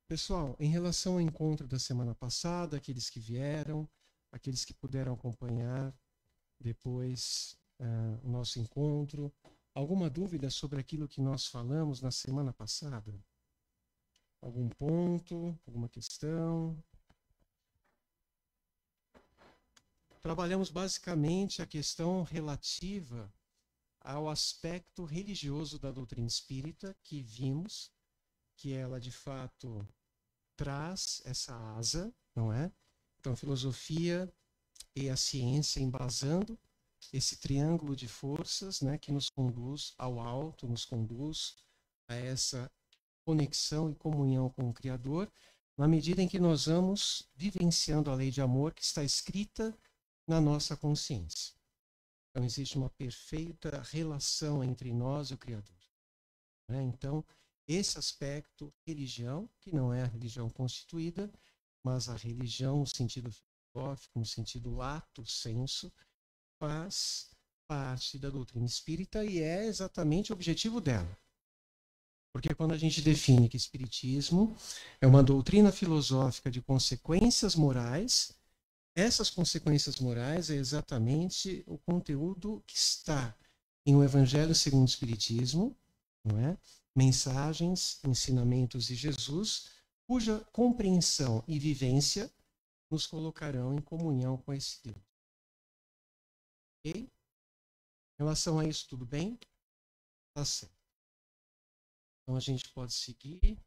Pessoal, em relação ao encontro da semana passada, aqueles que vieram, aqueles que puderam acompanhar depois o nosso encontro, alguma dúvida sobre aquilo que nós falamos na semana passada? Algum ponto, alguma questão? Trabalhamos basicamente a questão relativa ao aspecto religioso da doutrina espírita, que vimos que ela de fato traz essa asa, não é? Então, a filosofia e a ciência embasando esse triângulo de forças, né, que nos conduz ao alto, nos conduz a essa conexão e comunhão com o Criador, na medida em que nós vamos vivenciando a lei de amor que está escrita na nossa consciência. Então, existe uma perfeita relação entre nós e o Criador, né? Então, esse aspecto religião, que não é a religião constituída, mas a religião no sentido filosófico, no sentido lato sensu, faz parte da doutrina espírita e é exatamente o objetivo dela. Porque quando a gente define que espiritismo é uma doutrina filosófica de consequências morais, essas consequências morais é exatamente o conteúdo que está em O Evangelho segundo o Espiritismo, não é? Mensagens, ensinamentos de Jesus, cuja compreensão e vivência nos colocarão em comunhão com esse Deus. Ok? Em relação a isso, tudo bem? Tá certo. Então a gente pode seguir.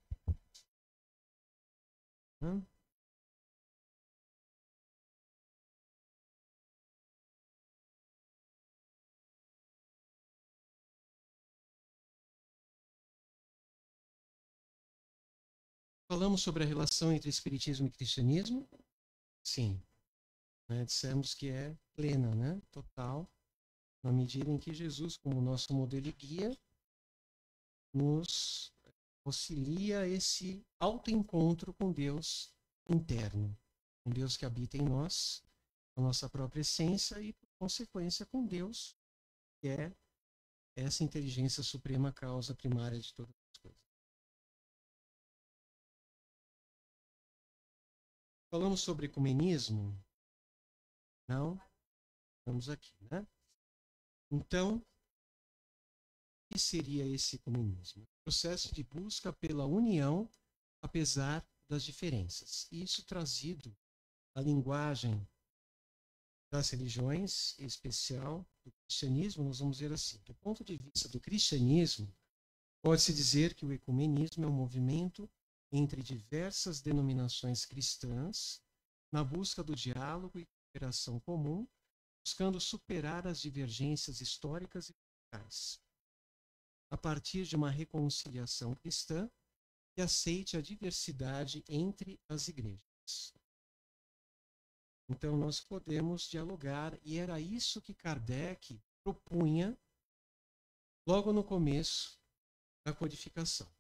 Falamos sobre a relação entre espiritismo e cristianismo? Sim. Né? Dissemos que é plena, né? Total, na medida em que Jesus, como nosso modelo e guia, nos auxilia esse autoencontro com Deus interno, com Deus que habita em nós, a nossa própria essência e, por consequência, com Deus, que é essa inteligência suprema, causa primária de todas as coisas. Falamos sobre ecumenismo? Não? Estamos aqui, né? Então, o que seria esse ecumenismo? O processo de busca pela união, apesar das diferenças. Isso trazido à linguagem das religiões, em especial do cristianismo, nós vamos ver assim. Do ponto de vista do cristianismo, pode-se dizer que o ecumenismo é um movimento entre diversas denominações cristãs na busca do diálogo e cooperação comum, buscando superar as divergências históricas e culturais, a partir de uma reconciliação cristã que aceite a diversidade entre as igrejas. Então, nós podemos dialogar, e era isso que Kardec propunha logo no começo da codificação.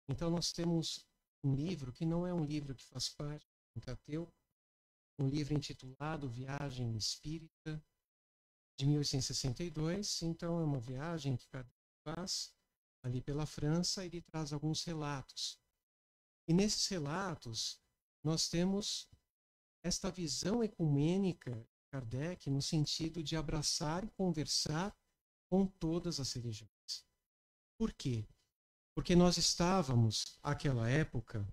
Então, nós temos um livro que não é um livro que faz parte do Pentateuco, um livro intitulado Viagem Espírita, de 1862. Então, é uma viagem que Kardec faz ali pela França, e ele traz alguns relatos. E nesses relatos, nós temos esta visão ecumênica de Kardec no sentido de abraçar e conversar com todas as religiões. Por quê? Porque nós estávamos, àquela época,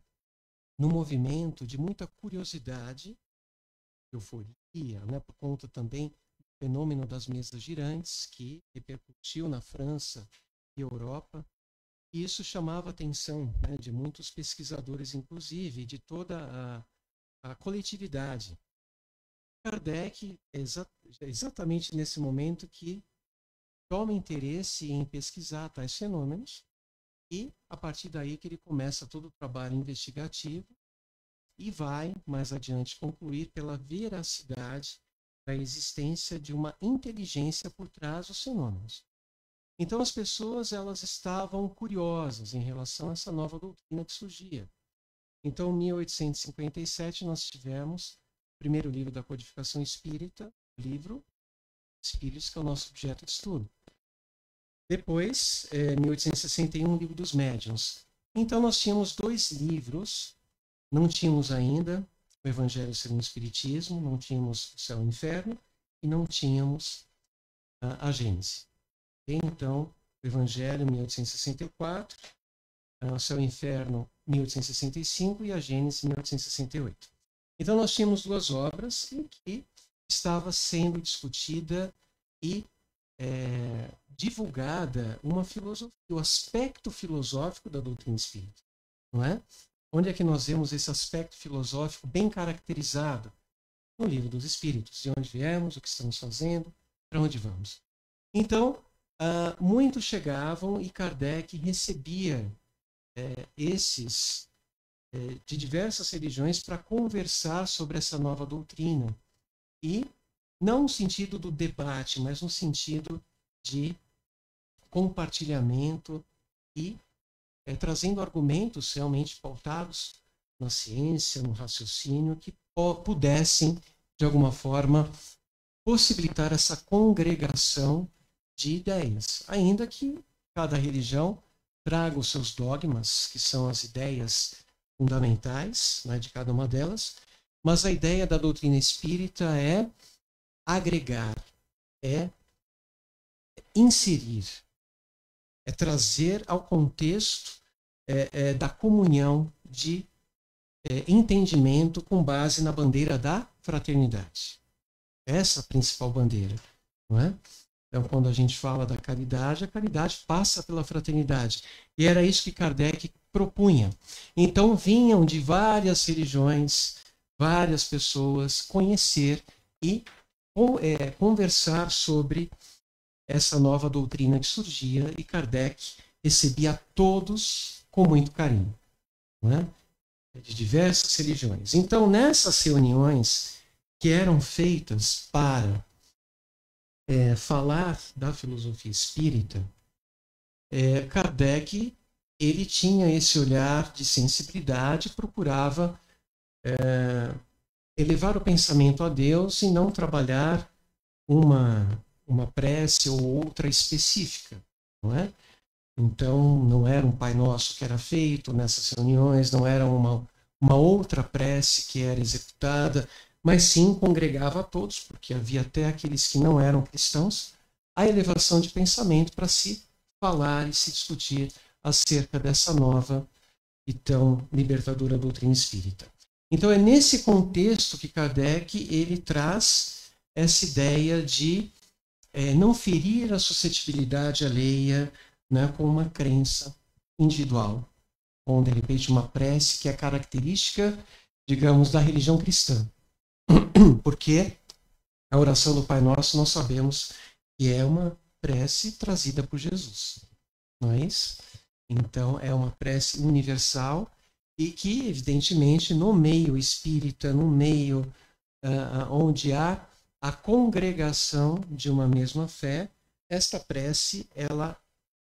num movimento de muita curiosidade, euforia, né, por conta também do fenômeno das mesas girantes, que repercutiu na França e Europa. E isso chamava a atenção, né, de muitos pesquisadores, inclusive, de toda a coletividade. Kardec é exatamente nesse momento que toma interesse em pesquisar tais fenômenos, e a partir daí que ele começa todo o trabalho investigativo e vai, mais adiante, concluir pela veracidade da existência de uma inteligência por trás dos fenômenos. Então as pessoas, elas estavam curiosas em relação a essa nova doutrina que surgia. Então, em 1857, nós tivemos o primeiro livro da codificação espírita, o livro Espíritos, que é o nosso objeto de estudo. Depois, em 1861, o livro dos médiuns. Então, nós tínhamos dois livros não tínhamos ainda o Evangelho segundo o Espiritismo, não tínhamos o céu e o inferno, e não tínhamos a Gênese. Então, o Evangelho, 1864, o céu e o inferno, 1865, e a Gênese, 1868. Então, nós tínhamos duas obras em que estava sendo discutida e divulgada uma filosofia, o aspecto filosófico da doutrina espírita, não é? Onde é que nós vemos esse aspecto filosófico bem caracterizado? No Livro dos Espíritos, de onde viemos, o que estamos fazendo, para onde vamos. Então, muitos chegavam e Kardec recebia esses de diversas religiões para conversar sobre essa nova doutrina. E não no sentido do debate, mas no sentido de compartilhamento e trazendo argumentos realmente pautados na ciência, no raciocínio, que pudessem, de alguma forma, possibilitar essa congregação de ideias, ainda que cada religião traga os seus dogmas, que são as ideias fundamentais, né, de cada uma delas, mas a ideia da doutrina espírita é agregar, é inserir, é trazer ao contexto da comunhão de entendimento com base na bandeira da fraternidade. Essa é a principal bandeira, não é? Então, quando a gente fala da caridade, a caridade passa pela fraternidade. E era isso que Kardec propunha. Então, vinham de várias religiões, várias pessoas conhecer e conversar sobre essa nova doutrina que surgia, e Kardec recebia todos com muito carinho, não é? De diversas religiões. Então, nessas reuniões que eram feitas para falar da filosofia espírita, Kardec ele tinha esse olhar de sensibilidade, procurava elevar o pensamento a Deus e não trabalhar uma prece ou outra específica, não é? Então, não era um Pai Nosso que era feito nessas reuniões, não era uma outra prece que era executada, mas sim congregava a todos, porque havia até aqueles que não eram cristãos, a elevação de pensamento para se falar e se discutir acerca dessa nova e tão libertadora doutrina espírita. Então, é nesse contexto que Kardec ele traz essa ideia de não ferir a suscetibilidade alheia, né, com uma crença individual, com, de repente, uma prece que é característica, digamos, da religião cristã. Porque a oração do Pai Nosso nós sabemos que é uma prece trazida por Jesus, não é isso? Então, é uma prece universal e que, evidentemente, no meio espírita, no meio onde há a congregação de uma mesma fé, esta prece, ela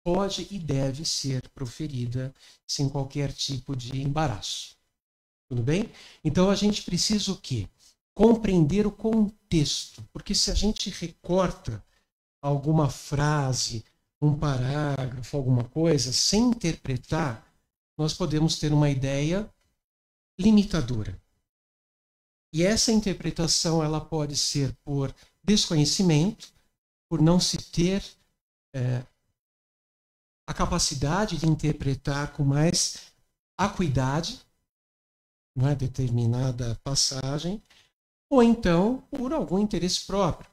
pode e deve ser proferida sem qualquer tipo de embaraço. Tudo bem? Então, a gente precisa o quê? Compreender o contexto, porque se a gente recorta alguma frase, um parágrafo, alguma coisa, sem interpretar, nós podemos ter uma ideia limitadora. E essa interpretação ela pode ser por desconhecimento, por não se ter a capacidade de interpretar com mais acuidade, não é, determinada passagem, ou então por algum interesse próprio.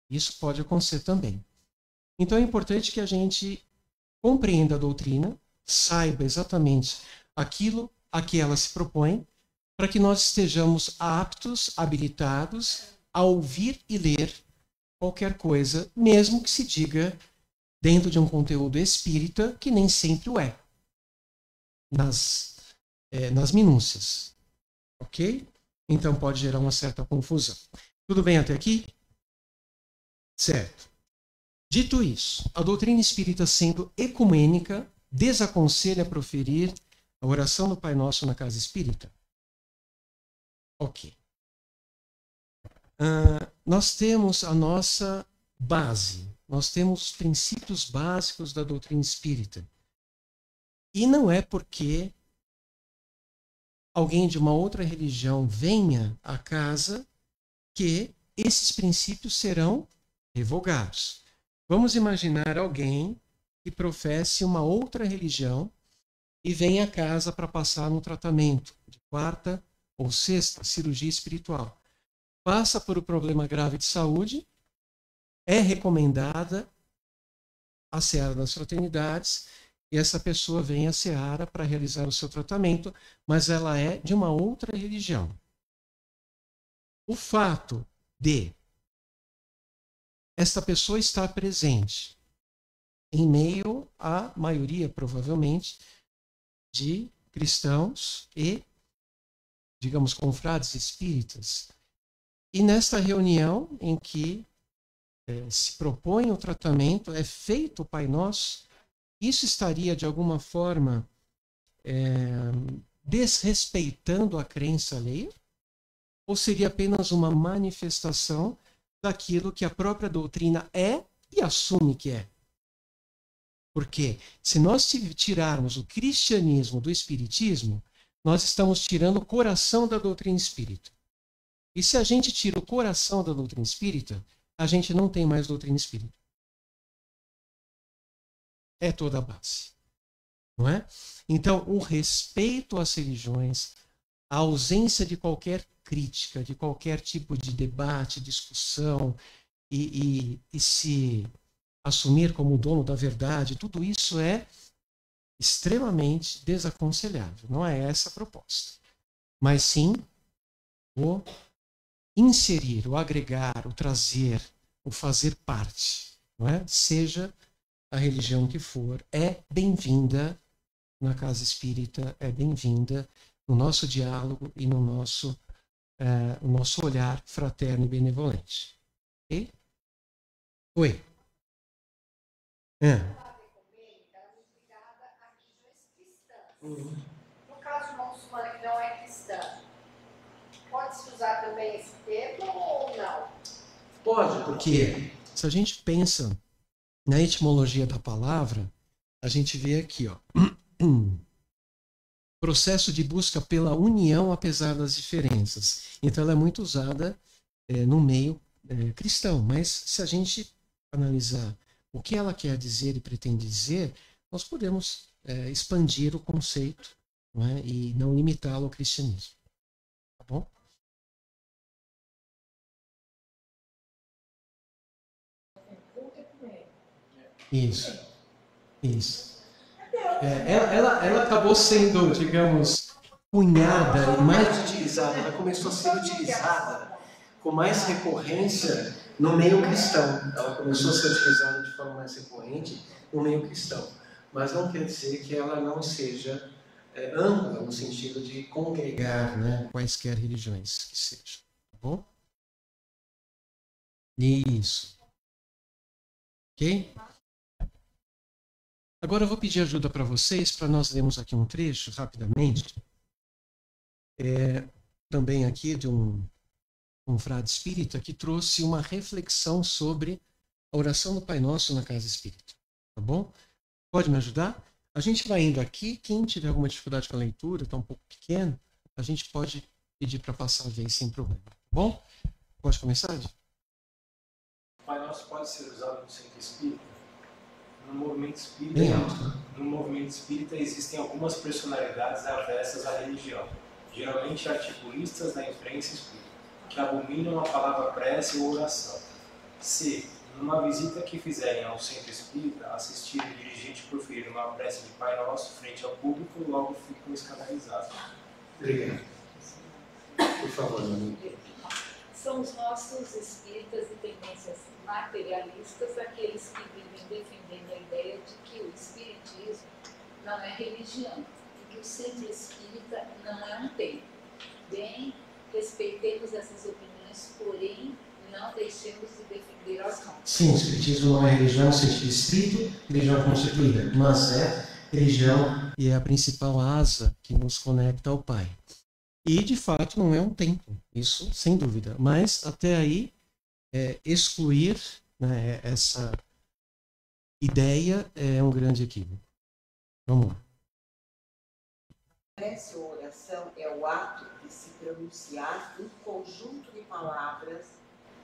Isso pode acontecer também. Então é importante que a gente compreenda a doutrina, saiba exatamente aquilo a que ela se propõe, para que nós estejamos aptos, habilitados a ouvir e ler qualquer coisa, mesmo que se diga dentro de um conteúdo espírita, que nem sempre o é, nas minúcias. Ok? Então pode gerar uma certa confusão. Tudo bem até aqui? Certo. Dito isso, a doutrina espírita, sendo ecumênica, desaconselha proferir a oração do Pai Nosso na casa espírita? Ok. Nós temos a nossa base, nós temos os princípios básicos da doutrina espírita. E não é porque alguém de uma outra religião venha à casa, que esses princípios serão revogados. Vamos imaginar alguém que professe uma outra religião e vem à casa para passar no tratamento de quarta ou sexta cirurgia espiritual. Passa por um problema grave de saúde, é recomendada a Seara das Fraternidades, e essa pessoa vem à Seara para realizar o seu tratamento, mas ela é de uma outra religião. O fato de esta pessoa estar presente em meio à maioria, provavelmente, de cristãos e, digamos, confrades espíritas. E nesta reunião em que se propõe o tratamento, é feito o Pai Nosso, isso estaria, de alguma forma, desrespeitando a crença alheia? Ou seria apenas uma manifestação daquilo que a própria doutrina é e assume que é? Porque se nós tirarmos o cristianismo do espiritismo, nós estamos tirando o coração da doutrina espírita. E se a gente tira o coração da doutrina espírita, a gente não tem mais doutrina espírita. É toda a base. Não é? Então, o respeito às religiões, a ausência de qualquer crítica, de qualquer tipo de debate, discussão, e se assumir como dono da verdade, tudo isso é extremamente desaconselhável. Não é essa a proposta. Mas sim o inserir, o agregar, o trazer, o fazer parte. Não é? Seja a religião que for, é bem-vinda na casa espírita, é bem-vinda no nosso diálogo e no nosso olhar fraterno e benevolente. Ok? Oi. No caso de uma muçulmana que não é cristã, pode-se usar também esse termo ou não? Pode, porque se a gente pensa na etimologia da palavra, a gente vê aqui, ó, processo de busca pela união apesar das diferenças. Então ela é muito usada no meio cristão, mas se a gente analisar o que ela quer dizer e pretende dizer, nós podemos expandir o conceito, não é? E não limitá-lo ao cristianismo. Tá bom? Isso. Isso. Ela acabou sendo, digamos, cunhada e mais utilizada. Ela começou a ser utilizada com mais recorrência no meio cristão. Ela começou a ser utilizada de forma mais recorrente no meio cristão. Mas não quer dizer que ela não seja ampla no sentido de congregar, né, quaisquer religiões que sejam. Tá bom? Isso. Ok? Agora eu vou pedir ajuda para vocês, para nós lermos aqui um trecho, rapidamente. Também aqui de um frade espírita que trouxe uma reflexão sobre a oração do Pai Nosso na casa espírita. Tá bom? Pode me ajudar? A gente vai indo aqui. Quem tiver alguma dificuldade com a leitura, está um pouco pequeno, a gente pode pedir para passar a vez sem problema. Tá bom? Pode começar, Ed? O Pai Nosso pode ser usado no centro espírita? No movimento espírita existem algumas personalidades avessas à religião, geralmente articulistas da imprensa espírita, que abominam a palavra prece ou oração. Se, numa visita que fizerem ao centro espírita, assistir o dirigente proferir uma prece de Pai Nosso frente ao público, logo ficam escandalizados. Obrigado. Por favor, amigo. São os nossos espíritas de tendências materialistas, aqueles que vivem defendendo a ideia de que o espiritismo não é religião e que o centro espírita não é um templo. Bem, respeitemos essas opiniões, porém não deixemos de defender as nossas. Sim, o espiritismo não é religião no sentido estrito, religião constituída, mas é religião e é a principal asa que nos conecta ao Pai. E, de fato, não é um templo, isso sem dúvida. Mas, até aí, excluir, né, essa ideia é um grande equívoco. Vamos lá. Prece ou oração é o ato de se pronunciar um conjunto de palavras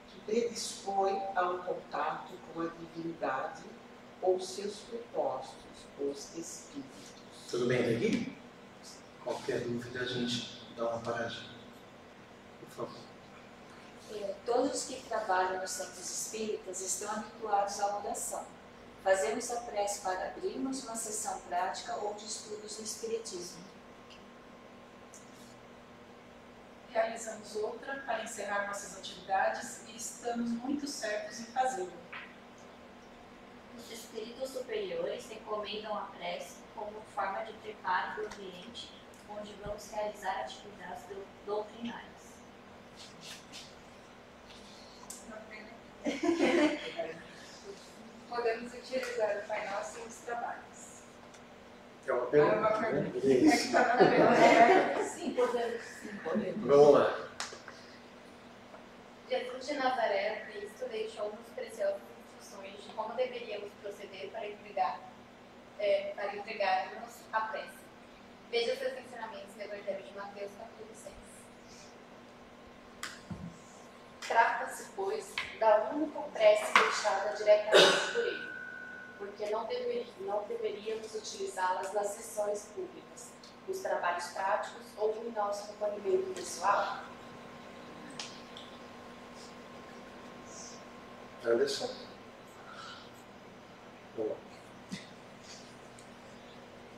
que predispõe a um contato com a divindade ou seus propósitos, os espíritos. Tudo bem daqui? Qualquer dúvida a gente dá uma paradinha. Por favor. Todos os que trabalham nos centros espíritas estão habituados à oração. Fazemos a prece para abrirmos uma sessão prática ou de estudos do espiritismo. Realizamos outra para encerrar nossas atividades e estamos muito certos em fazê-lo. Os espíritos superiores recomendam a prece como forma de preparo para o ambiente onde vamos realizar atividades doutrinárias. Podemos utilizar o Pai Nosso nos trabalhos. É uma pergunta? É uma pergunta. Isso. Sim, podemos. Vamos lá. Jesus de Nazaré, Cristo, deixou-nos preciosas instruções de como deveríamos proceder para entregarmos a prece. Veja seus ensinamentos no Evangelho de Mateus, capítulo 6. Trata-se, pois, da única prece deixada diretamente por ele, porque não deveríamos utilizá-las nas sessões públicas, nos trabalhos práticos ou em nosso acompanhamento pessoal. Anderson? Vamos lá.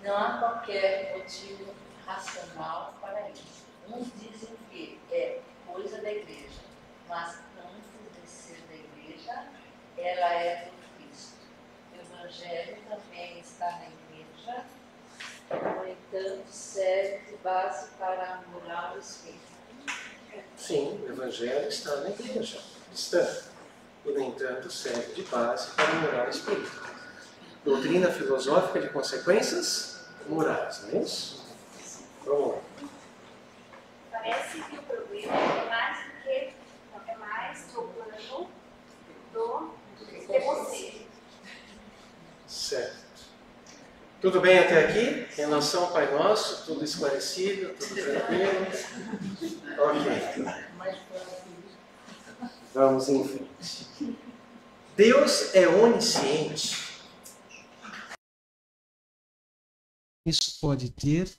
Não há qualquer motivo racional para isso. Uns dizem que é coisa da igreja, mas antes de ser da igreja, ela é do Cristo. O Evangelho também está na igreja, no entanto, serve de base para a moral espírita. Sim, o Evangelho está na igreja. Está. E, no entanto, serve de base para a moral espírita. Doutrina filosófica de consequências morais, não é isso? Vamos lá. Parece que o problema é mais do plano de você. Certo. Tudo bem até aqui? Relação ao Pai Nosso, tudo esclarecido, tudo tranquilo? Ok. Vamos em frente. Deus é onisciente. Isso pode ter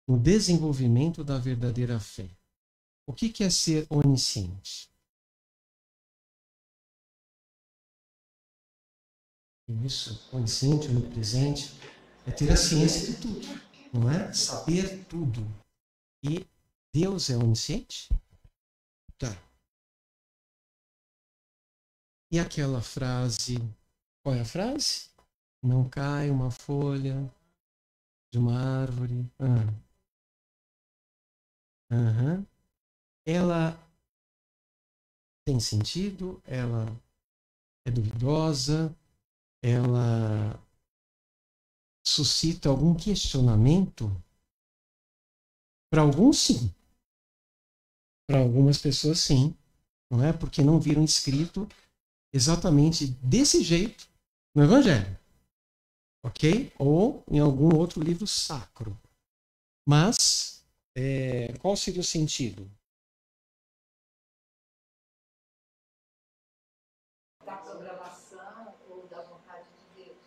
no desenvolvimento da verdadeira fé. O que é ser onisciente? Isso, onisciente, onipresente, é ter a ciência de tudo, não é? Saber tudo. E Deus é onisciente? Tá. E aquela frase, qual é a frase? Não cai uma folha de uma árvore. Ela tem sentido, ela é duvidosa, ela suscita algum questionamento? Para alguns, sim. Para algumas pessoas, sim. Não é? Porque não viram escrito exatamente desse jeito no Evangelho. Ok? Ou em algum outro livro sacro. Mas, qual seria o sentido? Da programação ou da vontade de Deus.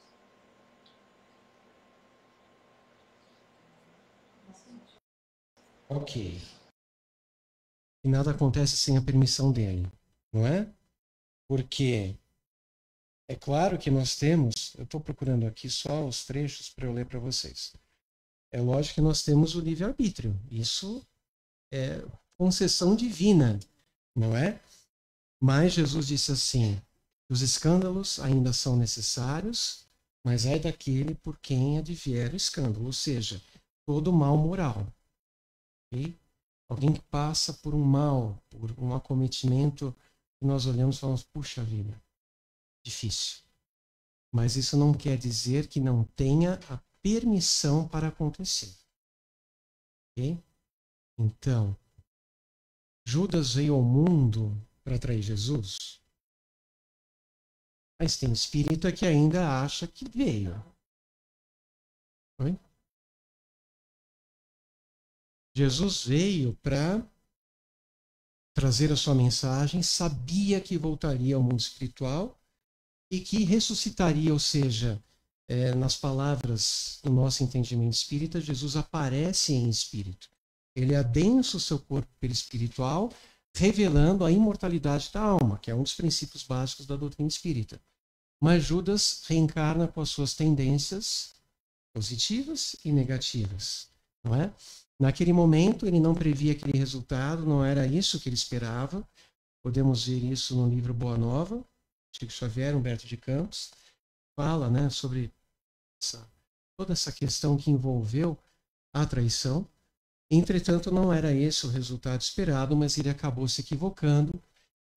Ok. E nada acontece sem a permissão dele, não é? Porque é claro que nós temos, eu estou procurando aqui só os trechos para eu ler para vocês. É lógico que nós temos o livre-arbítrio. Isso é concessão divina, não é? Mas Jesus disse assim, os escândalos ainda são necessários, mas ai daquele por quem advier o escândalo, ou seja, todo mal moral. Okay? Alguém que passa por um mal, por um acometimento, que nós olhamos e falamos, puxa vida, difícil. Mas isso não quer dizer que não tenha a permissão para acontecer. Ok? Então, Judas veio ao mundo para trair Jesus? Mas tem espírito que ainda acha que veio. Oi? Jesus veio para trazer a sua mensagem, sabia que voltaria ao mundo espiritual e que ressuscitaria, ou seja, nas palavras do nosso entendimento espírita, Jesus aparece em espírito. Ele adensa o seu corpo perispiritual, revelando a imortalidade da alma, que é um dos princípios básicos da doutrina espírita. Mas Judas reencarna com as suas tendências positivas e negativas, não é? Naquele momento, ele não previa aquele resultado, não era isso que ele esperava. Podemos ver isso no livro Boa Nova, Chico Xavier, Humberto de Campos, fala, né, sobre toda essa questão que envolveu a traição. Entretanto, não era esse o resultado esperado, mas ele acabou se equivocando,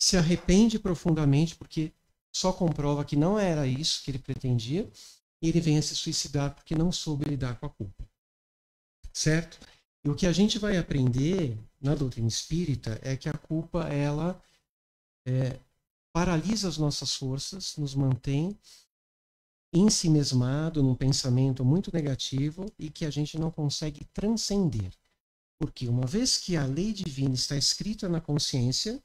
se arrepende profundamente, porque só comprova que não era isso que ele pretendia, e ele vem a se suicidar porque não soube lidar com a culpa. Certo? E o que a gente vai aprender na doutrina espírita é que a culpa, ela paralisa as nossas forças, nos mantém ensimesmado num pensamento muito negativo e que a gente não consegue transcender. Porque uma vez que a lei divina está escrita na consciência,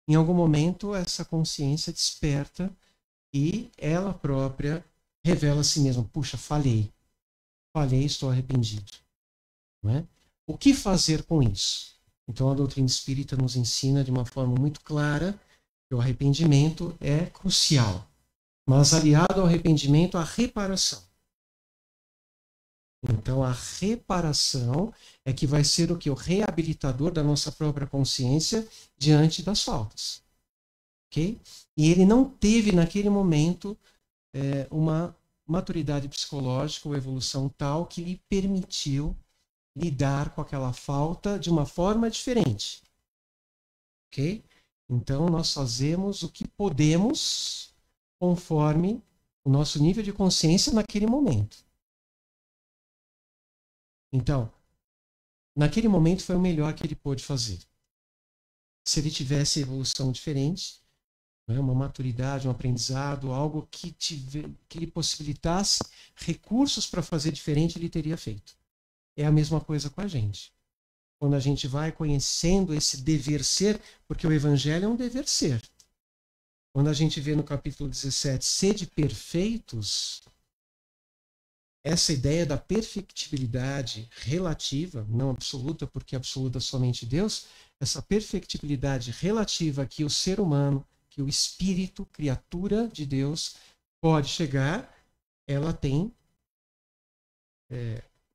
em algum momento essa consciência desperta e ela própria revela a si mesma: puxa, falhei, estou arrependido. Não é? O que fazer com isso? Então a doutrina espírita nos ensina de uma forma muito clara que o arrependimento é crucial, mas aliado ao arrependimento, a reparação. Então a reparação é que vai ser o que? O reabilitador da nossa própria consciência diante das faltas. Okay? E ele não teve naquele momento uma maturidade psicológica ou evolução tal que lhe permitiu lidar com aquela falta de uma forma diferente. Ok? Então, nós fazemos o que podemos conforme o nosso nível de consciência naquele momento. Então, naquele momento foi o melhor que ele pôde fazer. Se ele tivesse evolução diferente, né, uma maturidade, um aprendizado, algo que lhe possibilitasse recursos para fazer diferente, ele teria feito. É a mesma coisa com a gente. Quando a gente vai conhecendo esse dever ser, porque o Evangelho é um dever ser. Quando a gente vê no capítulo 17, sede perfeitos, essa ideia da perfectibilidade relativa, não absoluta, porque absoluta somente Deus, essa perfectibilidade relativa que o ser humano, que o espírito, criatura de Deus, pode chegar, ela tem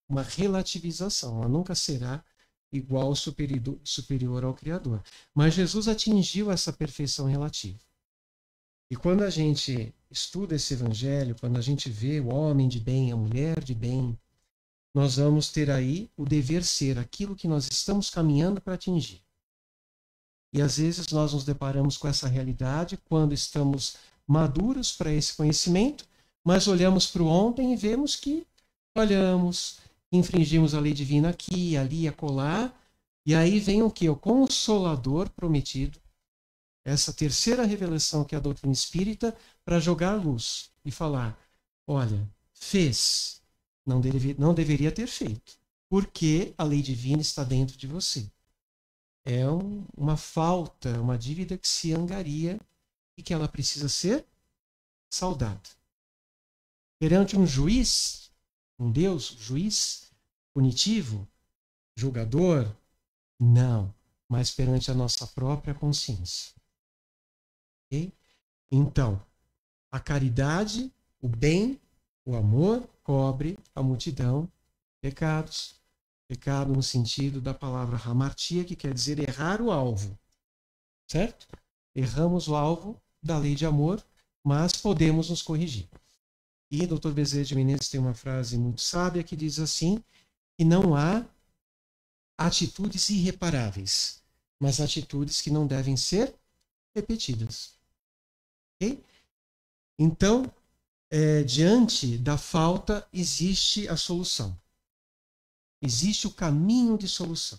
uma relativização, ela nunca será igual ou superior ao Criador. Mas Jesus atingiu essa perfeição relativa. E quando a gente estuda esse evangelho, quando a gente vê o homem de bem, a mulher de bem, nós vamos ter aí o dever ser, aquilo que nós estamos caminhando para atingir. E às vezes nós nos deparamos com essa realidade quando estamos maduros para esse conhecimento, mas olhamos para o ontem e vemos que falhamos, infringimos a lei divina aqui, ali, acolá, e aí vem o quê? O Consolador prometido, essa terceira revelação que é a doutrina espírita, para jogar luz e falar: olha, fez, não deveria ter feito, porque a lei divina está dentro de você. É uma falta, uma dívida que se angaria e que ela precisa ser saldada. Perante um juiz, um Deus, juiz, punitivo, julgador, não, mas perante a nossa própria consciência. Okay? Então, a caridade, o bem, o amor cobre a multidão de pecados. Pecado no sentido da palavra hamartia, que quer dizer errar o alvo. Certo? Erramos o alvo da lei de amor, mas podemos nos corrigir. E o Dr. Bezerra de Menezes tem uma frase muito sábia que diz assim, que não há atitudes irreparáveis, mas atitudes que não devem ser repetidas. Okay? Então, diante da falta, existe a solução. Existe o caminho de solução,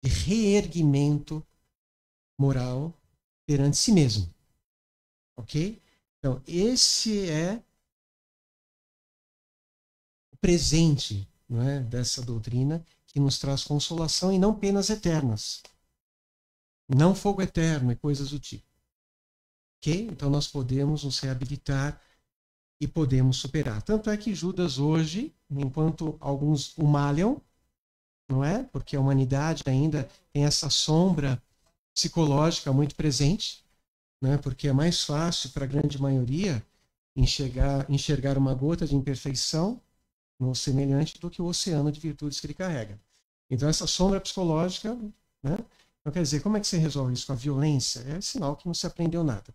de reerguimento moral perante si mesmo. Ok? Então, esse é o presente, não é, dessa doutrina, que nos traz consolação e não penas eternas. Não fogo eterno e coisas do tipo. Ok? Então nós podemos nos reabilitar e podemos superar. Tanto é que Judas hoje, enquanto alguns o malham, não é? Porque a humanidade ainda tem essa sombra psicológica muito presente, né? Porque é mais fácil para a grande maioria enxergar uma gota de imperfeição no semelhante do que o oceano de virtudes que ele carrega. Então essa sombra psicológica, né? Então quer dizer, como é que você resolve isso? Com a violência? É sinal que não se aprendeu nada.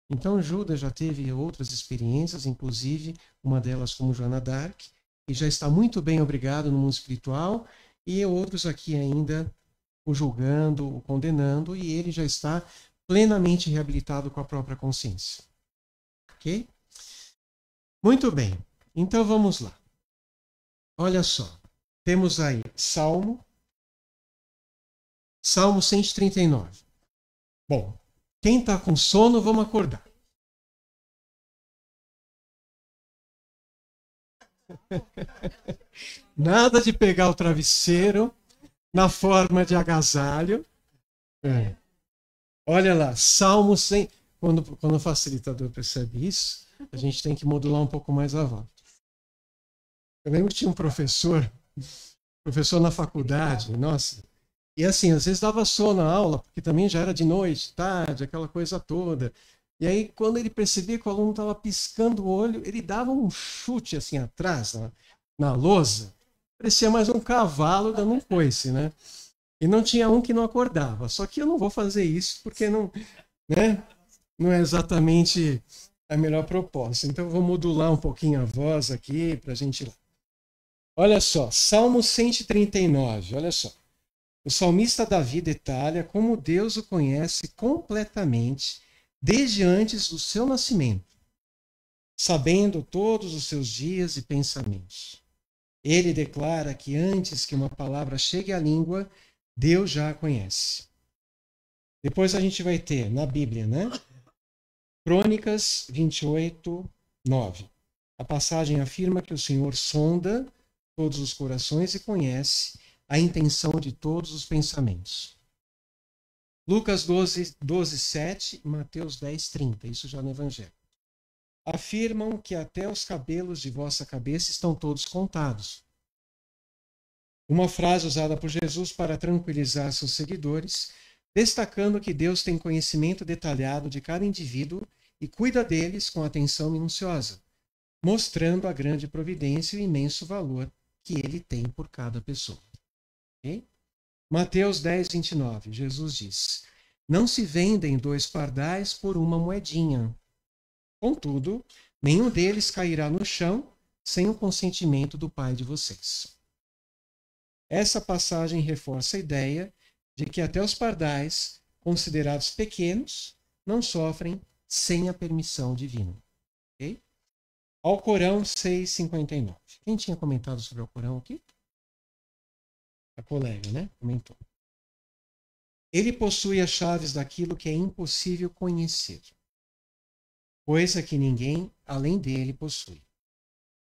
Então Judas já teve outras experiências, inclusive uma delas como Joana d'Arc, e já está muito bem obrigado no mundo espiritual, e outros aqui ainda o julgando, o condenando, e ele já está plenamente reabilitado com a própria consciência. Ok? Muito bem. Então vamos lá. Olha só. Temos aí Salmo 139. Bom, quem está com sono, vamos acordar. Nada de pegar o travesseiro na forma de agasalho. É. Olha lá, Salmo 100. Quando o facilitador percebe isso, a gente tem que modular um pouco mais a voz. Eu lembro que tinha um professor na faculdade, nossa, e assim, às vezes dava sono na aula, porque também já era de noite, tarde, aquela coisa toda. E aí, quando ele percebia que o aluno estava piscando o olho, ele dava um chute assim atrás, na lousa. Parecia mais um cavalo dando um coice, né? E não tinha um que não acordava. Só que eu não vou fazer isso, porque não, né? Não é exatamente a melhor proposta. Então, eu vou modular um pouquinho a voz aqui para a gente ir lá. Olha só, Salmo 139, olha só. O salmista Davi detalha como Deus o conhece completamente desde antes do seu nascimento, sabendo todos os seus dias e pensamentos. Ele declara que antes que uma palavra chegue à língua, Deus já a conhece. Depois a gente vai ter na Bíblia, né? Crônicas 28, 9. A passagem afirma que o Senhor sonda todos os corações e conhece a intenção de todos os pensamentos. Lucas 12, 7 e Mateus 10, 30. Isso já no Evangelho. Afirmam que até os cabelos de vossa cabeça estão todos contados. Uma frase usada por Jesus para tranquilizar seus seguidores, destacando que Deus tem conhecimento detalhado de cada indivíduo e cuida deles com atenção minuciosa, mostrando a grande providência e o imenso valor que ele tem por cada pessoa. Okay? Mateus 10, 29, Jesus diz: não se vendem 2 pardais por uma moedinha. Contudo, nenhum deles cairá no chão sem o consentimento do Pai de vocês. Essa passagem reforça a ideia de que até os pardais, considerados pequenos, não sofrem sem a permissão divina. Okay? Alcorão 6,59. Quem tinha comentado sobre o Alcorão aqui? A colega, né? Comentou. Ele possui as chaves daquilo que é impossível conhecer, coisa que ninguém além dele possui.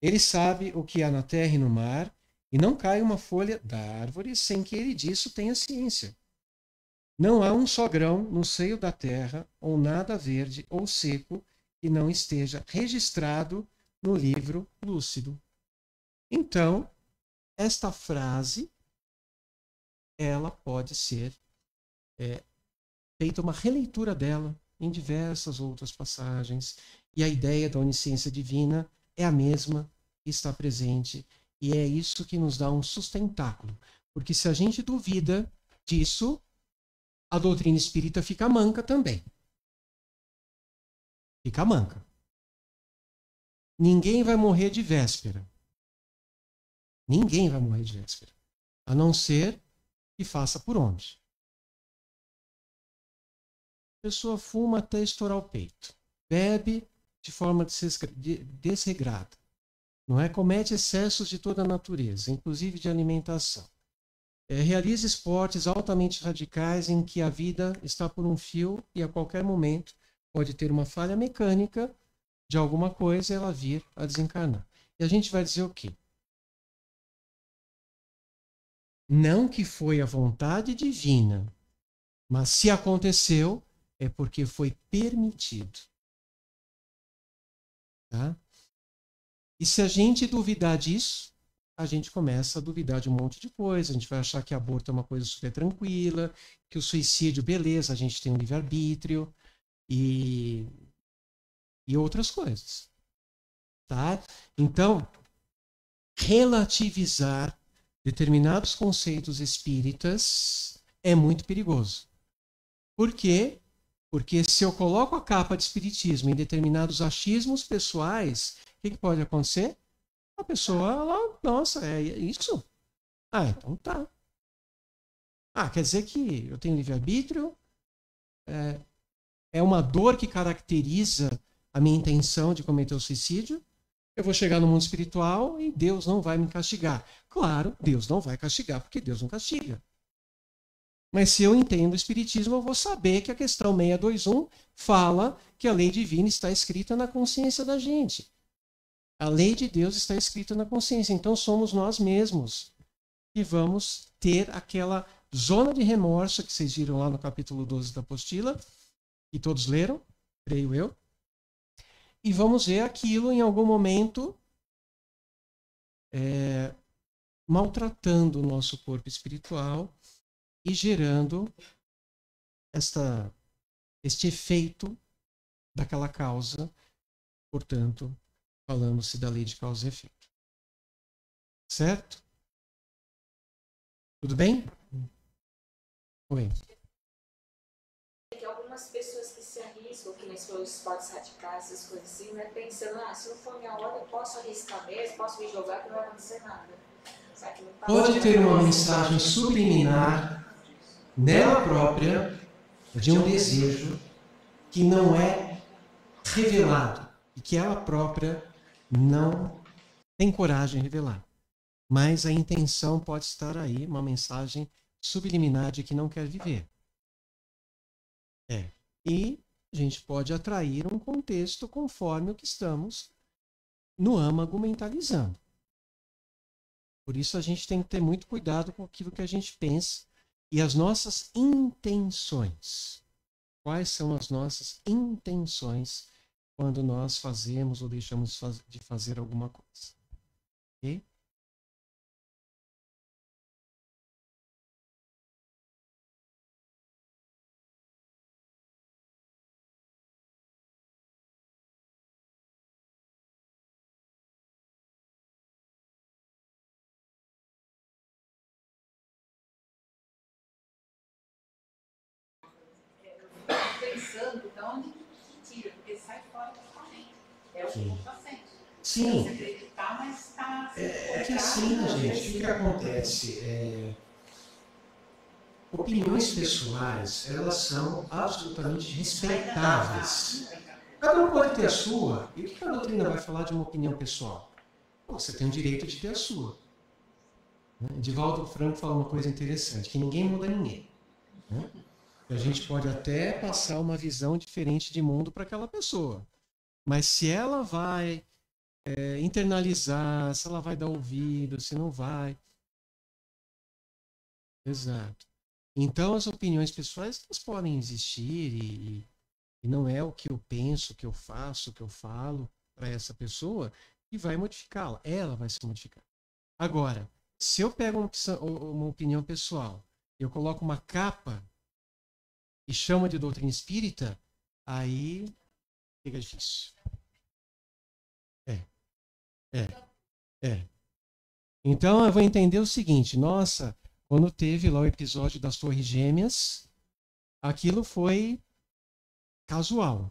Ele sabe o que há na terra e no mar, e não cai uma folha da árvore sem que ele disso tenha ciência. Não há um só grão no seio da terra, ou nada verde ou seco, que não esteja registrado no livro lúcido. Então, esta frase, ela pode ser feita uma releitura dela em diversas outras passagens, e a ideia da onisciência divina é a mesma que está presente, e é isso que nos dá um sustentáculo. Porque se a gente duvida disso, a doutrina espírita fica manca também. Fica manca. Ninguém vai morrer de véspera. Ninguém vai morrer de véspera. A não ser que faça por onde? A pessoa fuma até estourar o peito. Bebe de forma desregrada. Não é? Comete excessos de toda a natureza, inclusive de alimentação. Realiza esportes altamente radicais em que a vida está por um fio e a qualquer momento pode ter uma falha mecânica de alguma coisa e ela vir a desencarnar. E a gente vai dizer o quê? Não que foi a vontade divina, mas se aconteceu, é porque foi permitido. Tá? E se a gente duvidar disso, a gente começa a duvidar de um monte de coisa. A gente vai achar que aborto é uma coisa super tranquila, que o suicídio, beleza, a gente tem um livre-arbítrio e outras coisas. Tá? Então, relativizar determinados conceitos espíritas é muito perigoso. Por quê? Porque se eu coloco a capa de espiritismo em determinados achismos pessoais, o que pode acontecer? A pessoa, ela, nossa, é isso? Ah, então tá. Ah, quer dizer que eu tenho livre-arbítrio? É uma dor que caracteriza a minha intenção de cometer o suicídio? Eu vou chegar no mundo espiritual e Deus não vai me castigar. Claro, Deus não vai castigar, porque Deus não castiga. Mas se eu entendo o Espiritismo, eu vou saber que a questão 621 fala que a lei divina está escrita na consciência da gente. A lei de Deus está escrita na consciência. Então somos nós mesmos que vamos ter aquela zona de remorso que vocês viram lá no capítulo 12 da apostila, que todos leram, creio eu. E vamos ver aquilo em algum momento maltratando o nosso corpo espiritual e gerando este efeito daquela causa, portanto, falando-se da lei de causa e efeito. Certo? Tudo bem? Oi. Que algumas pessoas que se arriscam, que nem se for esportes radicais, essas coisas assim, né? Pensando, se não for minha hora, eu posso arriscar mesmo, posso me jogar que não vai acontecer nada. Pode ter uma mensagem subliminar nela própria de um desejo que não é revelado e que ela própria não tem coragem de revelar. Mas a intenção pode estar aí, uma mensagem subliminar de que não quer viver. E a gente pode atrair um contexto conforme o que estamos no âmago mentalizando. Por isso a gente tem que ter muito cuidado com aquilo que a gente pensa e as nossas intenções. Quais são as nossas intenções quando nós fazemos ou deixamos de fazer alguma coisa? Ok? Pensando de onde que tira, porque sai fora totalmente. É o que o paciente. Sim. Você acreditar, mas está... É que assim, gente, o que acontece? Opiniões pessoais, elas são absolutamente respeitáveis. Cada um pode ter a sua. E o que a doutrina vai falar de uma opinião pessoal? Você tem o direito de ter a sua. Divaldo Franco fala uma coisa interessante, que ninguém muda ninguém. A gente pode até passar uma visão diferente de mundo para aquela pessoa. Mas se ela vai internalizar, se ela vai dar ouvido, se não vai. Exato. Então as opiniões pessoais elas podem existir e não é o que eu penso, o que eu faço, o que eu falo para essa pessoa que vai modificá-la. Ela vai se modificar. Agora, se eu pego uma opinião pessoal, eu coloco uma capa e chama de doutrina espírita, aí fica difícil. Então eu vou entender o seguinte, nossa, quando teve lá o episódio das Torres Gêmeas, aquilo foi casual.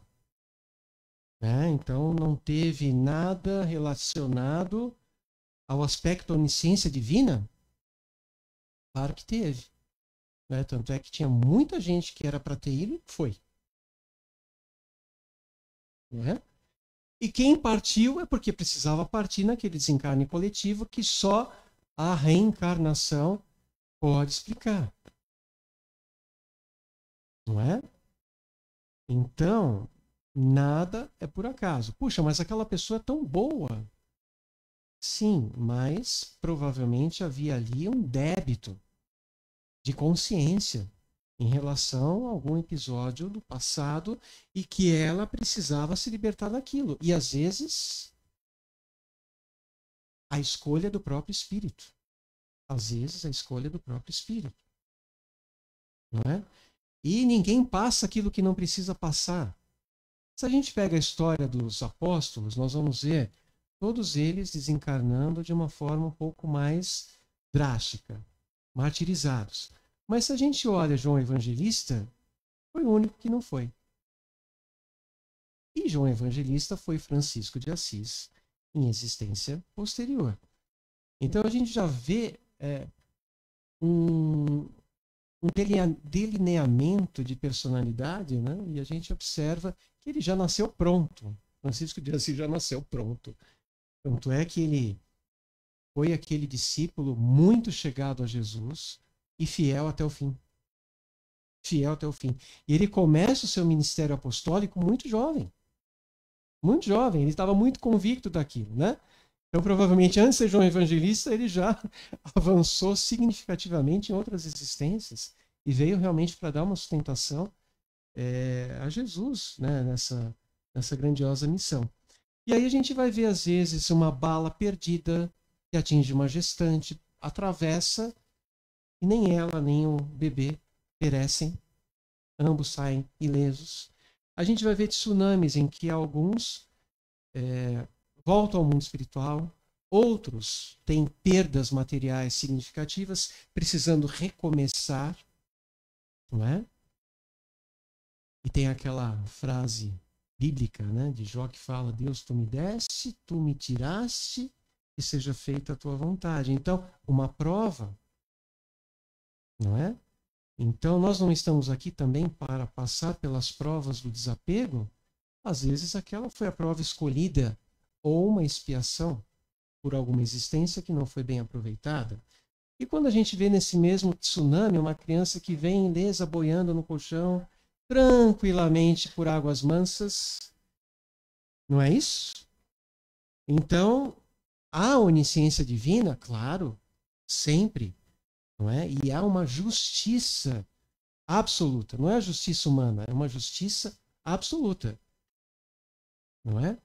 Então não teve nada relacionado ao aspecto onisciência divina? Claro que teve. Tanto é que tinha muita gente que era para ter ido e foi. E quem partiu é porque precisava partir naquele desencarne coletivo que só a reencarnação pode explicar. Não é? Então, nada é por acaso. Puxa, mas aquela pessoa é tão boa. Sim, mas provavelmente havia ali um débito de consciência em relação a algum episódio do passado e que ela precisava se libertar daquilo. E às vezes a escolha do próprio espírito. Às vezes a escolha do próprio espírito. Não é? E ninguém passa aquilo que não precisa passar. Se a gente pega a história dos apóstolos, nós vamos ver todos eles desencarnando de uma forma um pouco mais drástica, martirizados. Mas se a gente olha João Evangelista, foi o único que não foi. E João Evangelista foi Francisco de Assis em existência posterior. Então a gente já vê um delineamento de personalidade, né? E a gente observa que ele já nasceu pronto. Francisco de Assis já nasceu pronto. Tanto é que ele foi aquele discípulo muito chegado a Jesus e fiel até o fim. Fiel até o fim. E ele começa o seu ministério apostólico muito jovem. Muito jovem. Ele estava muito convicto daquilo, né? Então, provavelmente, antes de ser João Evangelista, ele já avançou significativamente em outras existências e veio realmente para dar uma sustentação a Jesus, né? nessa grandiosa missão. E aí a gente vai ver, às vezes, uma bala perdida que atinge uma gestante, atravessa e nem ela nem o bebê perecem, ambos saem ilesos. A gente vai ver tsunamis em que alguns voltam ao mundo espiritual, outros têm perdas materiais significativas, precisando recomeçar, não é? E tem aquela frase bíblica, né, de Jó que fala: Deus, tu me deste, tu me tiraste, que seja feita a tua vontade. Então, uma prova, não é? Então, nós não estamos aqui também para passar pelas provas do desapego. Às vezes, aquela foi a prova escolhida ou uma expiação por alguma existência que não foi bem aproveitada. E quando a gente vê nesse mesmo tsunami uma criança que vem ilesa, boiando no colchão, tranquilamente por águas mansas, não é isso? Então, há onisciência divina, claro, sempre, não é? E há uma justiça absoluta. Não é a justiça humana, é uma justiça absoluta, não é?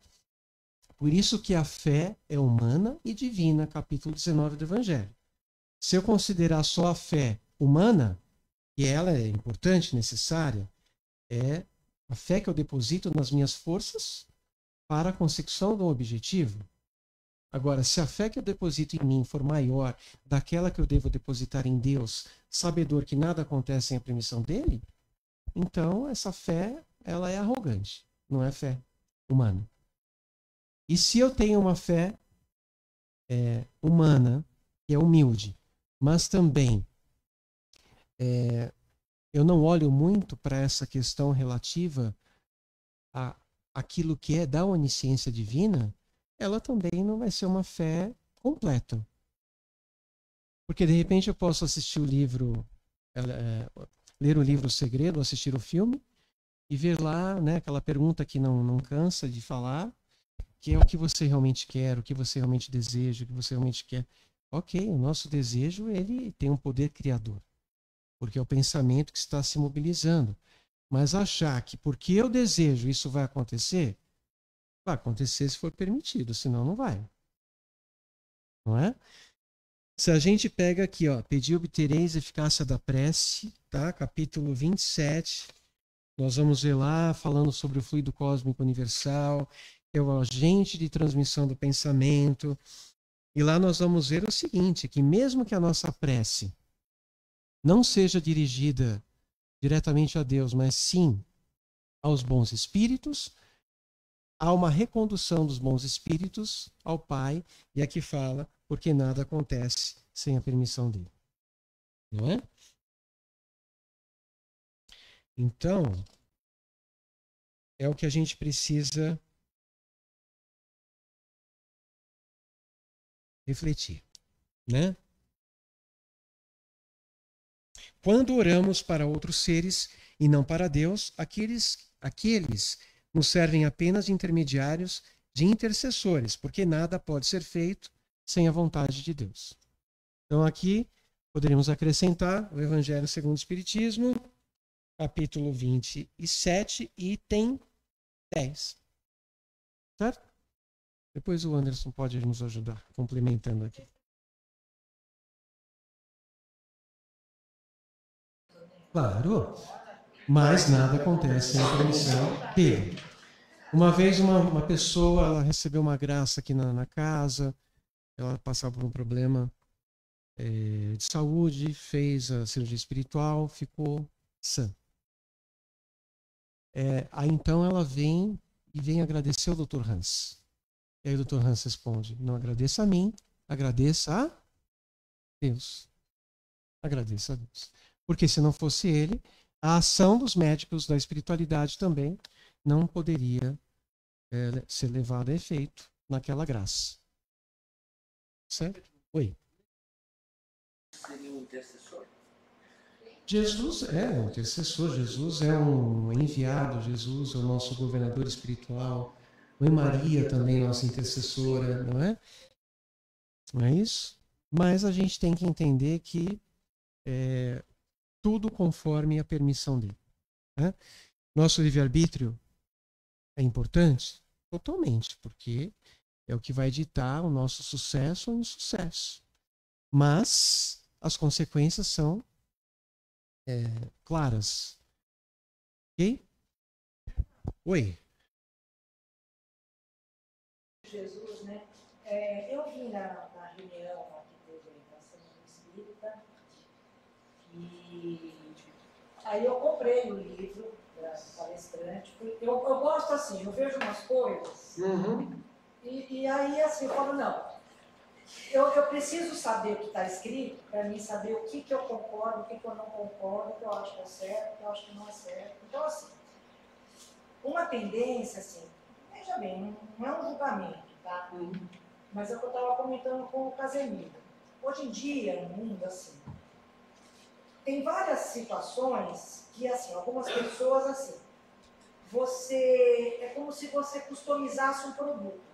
Por isso que a fé é humana e divina, capítulo 19 do Evangelho. Se eu considerar só a fé humana, e ela é importante, necessária, é a fé que eu deposito nas minhas forças para a consecução de um objetivo. Agora, se a fé que eu deposito em mim for maior daquela que eu devo depositar em Deus, sabedor que nada acontece sem a permissão dele, então essa fé, ela é arrogante, não é fé humana. E se eu tenho uma fé humana, que é humilde, mas também eu não olho muito para essa questão relativa a aquilo que é da onisciência divina, ela também não vai ser uma fé completa. Porque de repente eu posso assistir o livro, ler o livro O Segredo, assistir o filme e ver lá, né, aquela pergunta que não cansa de falar, que é o que você realmente quer, o que você realmente deseja, o que você realmente quer. Ok, o nosso desejo, ele tem um poder criador, porque é o pensamento que está se mobilizando. Mas achar que porque eu desejo isso vai acontecer se for permitido, senão não vai. Não é? Se a gente pega aqui, ó, pedi obtereis eficácia da prece, tá? Capítulo 27, nós vamos ver lá, falando sobre o fluido cósmico universal, que é o agente de transmissão do pensamento. E lá nós vamos ver o seguinte, que mesmo que a nossa prece não seja dirigida diretamente a Deus, mas sim aos bons espíritos, há uma recondução dos bons espíritos ao Pai, e aqui fala, porque nada acontece sem a permissão dele. Não é? Então, é o que a gente precisa refletir, né? Quando oramos para outros seres e não para Deus, aqueles nos servem apenas de intermediários, de intercessores, porque nada pode ser feito sem a vontade de Deus. Então aqui, Poderíamos acrescentar o Evangelho segundo o Espiritismo, capítulo 27, item 10. Certo? Depois o Anderson pode nos ajudar, complementando aqui. Claro, mas nada acontece sem a permissão dele. Uma vez uma pessoa ela recebeu uma graça aqui na casa, ela passava por um problema de saúde, fez a cirurgia espiritual, ficou sã. Aí então ela vem agradecer ao Dr. Hans. E aí o Dr. Hans responde: não agradeça a mim, agradeça a Deus. Agradeça a Deus. Porque se não fosse ele, a ação dos médicos da espiritualidade também não poderia ser levada a efeito naquela graça. Certo? Oi. Seria um intercessor? Jesus é um intercessor, Jesus é um enviado, Jesus é o nosso governador espiritual. Mãe Maria também, nossa intercessora, não é? Não é isso? Mas a gente tem que entender que tudo conforme a permissão dele. Né? Nosso livre-arbítrio é importante? Totalmente, porque é o que vai ditar o nosso sucesso ou insucesso. Mas as consequências são claras. Ok? Oi. Jesus, né? Eu vi na reunião lá que teve na Semana Espírita e aí eu comprei o livro para o palestrante. Eu gosto assim, eu vejo umas coisas e aí assim eu falo, não, eu preciso saber o que está escrito para mim saber o que eu concordo, o que eu não concordo, o que eu acho que é certo, o que eu acho que não é certo. Então assim, uma tendência assim, veja bem, não é um julgamento, tá? Mas é o que eu estava comentando com o Casemiro. Hoje em dia, no mundo, assim, tem várias situações que, assim, algumas pessoas, assim, é como se você customizasse um produto.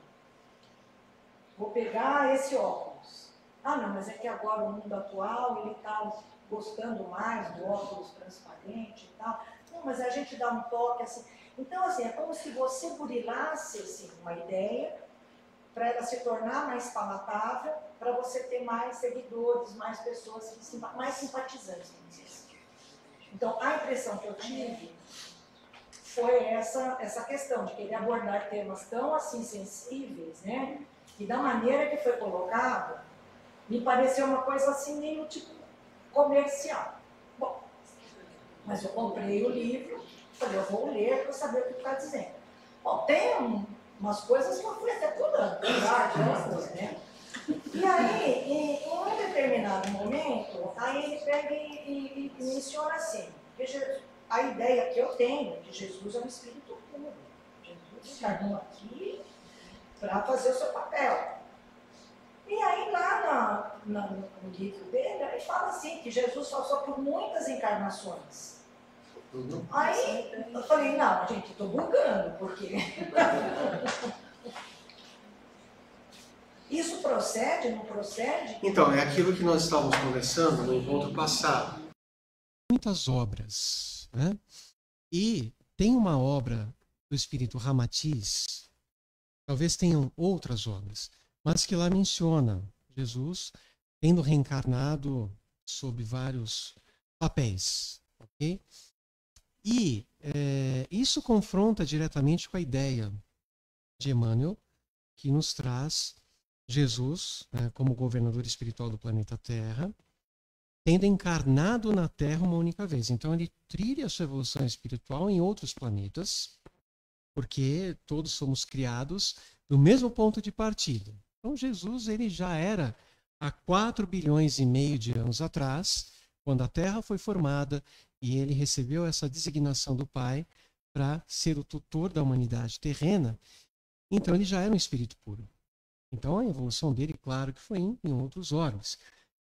Vou pegar esse óculos. Ah, não, mas é que agora o mundo atual, ele está gostando mais do óculos transparente e tal. Não, mas a gente dá um toque, assim. Então, assim, é como se você burilasse assim, uma ideia para ela se tornar mais palatável, para você ter mais seguidores, mais pessoas, mais simpatizantes, vamos dizer assim. Então, a impressão que eu tive foi essa questão de querer abordar temas tão assim sensíveis, né? E da maneira que foi colocado, me pareceu uma coisa assim meio tipo comercial. Bom, mas eu comprei o livro, falei, eu vou ler para saber o que está dizendo. Bom, tem umas coisas que eu fui até pulando, né? E aí, em um determinado momento, aí ele pega e menciona assim, a ideia que eu tenho de Jesus é um espírito puro. Jesus encarnou aqui para fazer o seu papel. E aí lá no livro dele, ele fala assim, que Jesus passou por muitas encarnações. Aí eu falei, não, gente, estou bugando, porque isso procede, não procede? Então, é aquilo que nós estávamos conversando no encontro passado. Muitas obras, né? E tem uma obra do espírito Ramatiz, talvez tenham outras obras, mas que lá menciona Jesus tendo reencarnado sob vários papéis, ok? E isso confronta diretamente com a ideia de Emmanuel, que nos traz Jesus como governador espiritual do planeta Terra, tendo encarnado na Terra uma única vez. Então ele trilha a sua evolução espiritual em outros planetas, porque todos somos criados do mesmo ponto de partida. Então Jesus ele já era há 4,5 bilhões de anos atrás, quando a Terra foi formada, e ele recebeu essa designação do Pai para ser o tutor da humanidade terrena, então ele já era um espírito puro. Então a evolução dele, claro que foi em outros órgãos.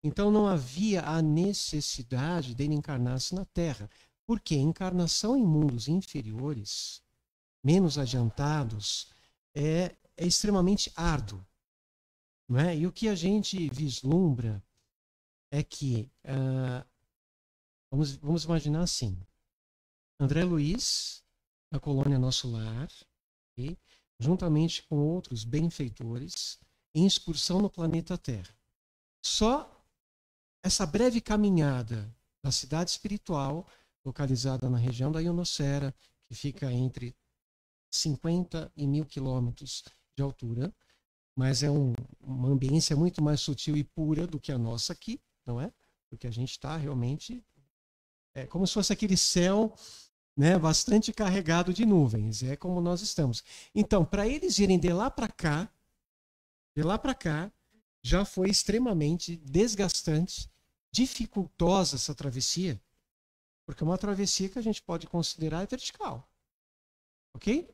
Então não havia a necessidade dele encarnar-se na Terra, porque encarnação em mundos inferiores, menos adiantados, é extremamente árduo. Não é? E o que a gente vislumbra é que, vamos imaginar assim, André Luiz, na colônia Nosso Lar, okay? Juntamente com outros benfeitores, em excursão no planeta Terra. Só essa breve caminhada da cidade espiritual, localizada na região da ionosfera, que fica entre 50 e 1000 quilômetros de altura, mas é uma ambiência muito mais sutil e pura do que a nossa aqui, não é? Porque a gente está realmente... É como se fosse aquele céu, né, bastante carregado de nuvens. É como nós estamos. Então, para eles irem de lá para cá, já foi extremamente desgastante, dificultosa essa travessia, porque é uma travessia que a gente pode considerar vertical. Ok?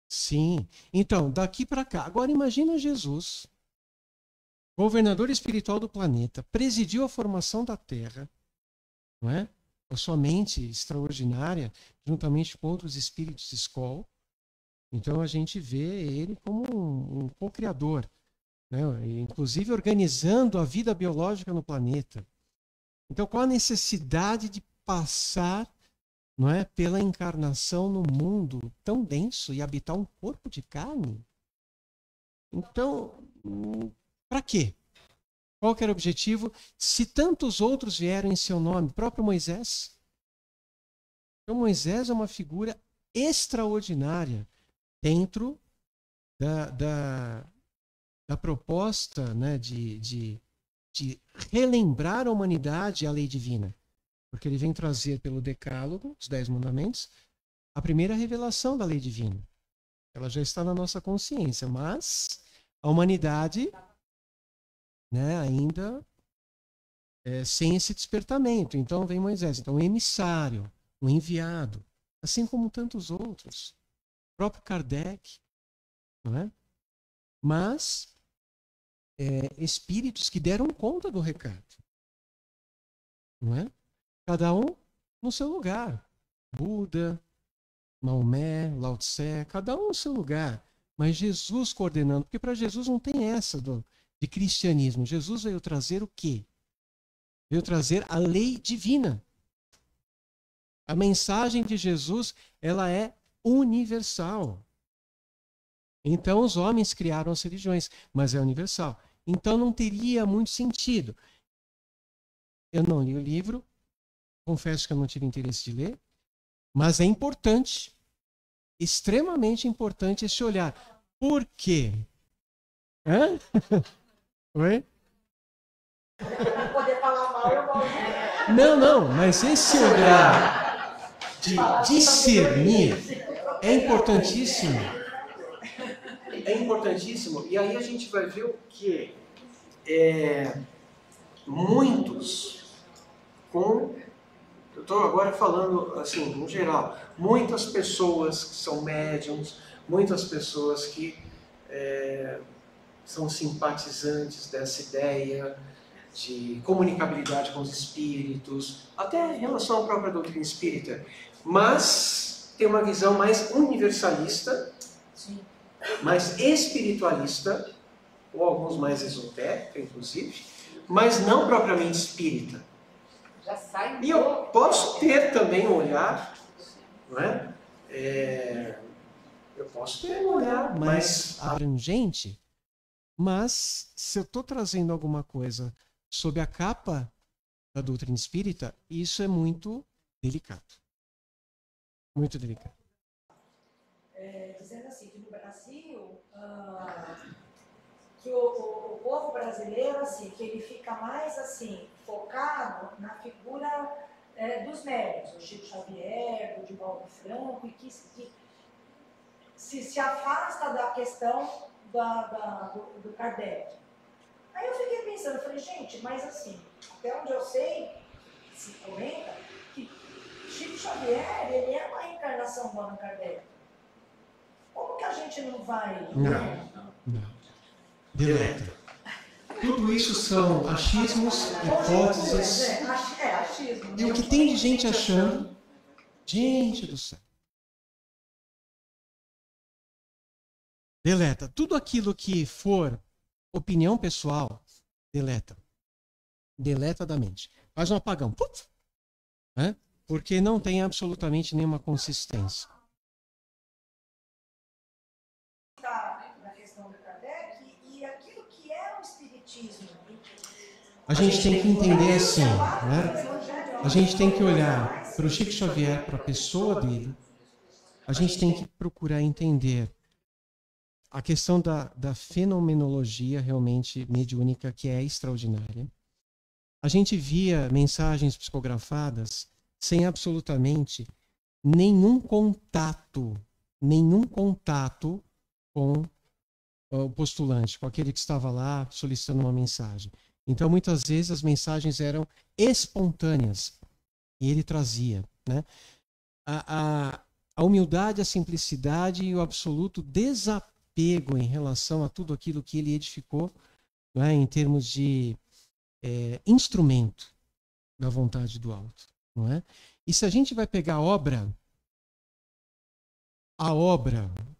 Sim. Então, daqui para cá. Agora imagina Jesus, governador espiritual do planeta, presidiu a formação da Terra, não é? Com sua mente extraordinária, juntamente com outros espíritos de escola. Então a gente vê ele como um co-criador, né? Inclusive organizando a vida biológica no planeta. Então qual a necessidade de passar, não é, pela encarnação no mundo tão denso e habitar um corpo de carne? Então, para quê? Qual que era o objetivo? Se tantos outros vieram em seu nome, o próprio Moisés. Então Moisés é uma figura extraordinária dentro da proposta, né, de relembrar a humanidade a lei divina. Porque ele vem trazer pelo Decálogo, os 10 mandamentos, a primeira revelação da lei divina. Ela já está na nossa consciência, mas a humanidade, né, ainda sem esse despertamento. Então vem Moisés, então um emissário, um enviado, assim como tantos outros. O próprio Kardec, não é? Mas espíritos que deram conta do recado, não é? Cada um no seu lugar. Buda, Maomé, Lao Tse, cada um no seu lugar. Mas Jesus coordenando, porque para Jesus não tem essa de cristianismo. Jesus veio trazer o quê? Veio trazer a lei divina. A mensagem de Jesus, ela é universal. Então os homens criaram as religiões, mas é universal. Então não teria muito sentido. Eu não li o livro, confesso que eu não tive interesse de ler, mas é importante, extremamente importante esse olhar. Por quê? Hã? Oi? Para poder falar mal, eu gosto. Não, mas esse olhar de discernir é importantíssimo. É importantíssimo. E aí a gente vai ver o que muitos eu estou agora falando assim, no geral, muitas pessoas que são médiums, muitas pessoas que são simpatizantes dessa ideia de comunicabilidade com os espíritos, até em relação à própria doutrina espírita, mas tem uma visão mais universalista, mais espiritualista, ou alguns mais esotérica, inclusive, mas não propriamente espírita. Já sai E eu posso ter também um olhar, não é? Eu posso ter um olhar mais abrangente, mas se eu estou trazendo alguma coisa sob a capa da doutrina espírita, isso é muito delicado. Muito delicado. Dizendo assim, que no Brasil, que o povo brasileiro, assim, que ele fica mais assim, focado na figura dos médios, o Chico Xavier, o Divaldo Franco, e que se afasta da questão do Kardec. Aí eu fiquei pensando, falei, gente, mas assim, até onde eu sei, se comenta, que Chico Xavier, ele é uma reencarnação do Allan Kardec. Como que a gente não vai... Não. Deleta. Tudo isso são achismos, hipóteses. Achismo. E o que tem de gente achando? Gente do céu. Deleta. Tudo aquilo que for opinião pessoal, Deleta. Deleta da mente. Faz um apagão. Puf! Né? Porque não tem absolutamente nenhuma consistência. Na questão do Kardec, e aquilo que é o espiritismo. A gente tem que entender assim, né? A gente tem que olhar para o Chico Xavier, para a pessoa dele. A gente tem que procurar entender a questão da fenomenologia realmente mediúnica, que é extraordinária. A gente via mensagens psicografadas sem absolutamente nenhum contato com o postulante, com aquele que estava lá solicitando uma mensagem. Então, muitas vezes, as mensagens eram espontâneas e ele trazia, né? A humildade, a simplicidade e o absoluto desapego em relação a tudo aquilo que ele edificou, né, em termos de instrumento da vontade do alto. Não é? E se a gente vai pegar a obra,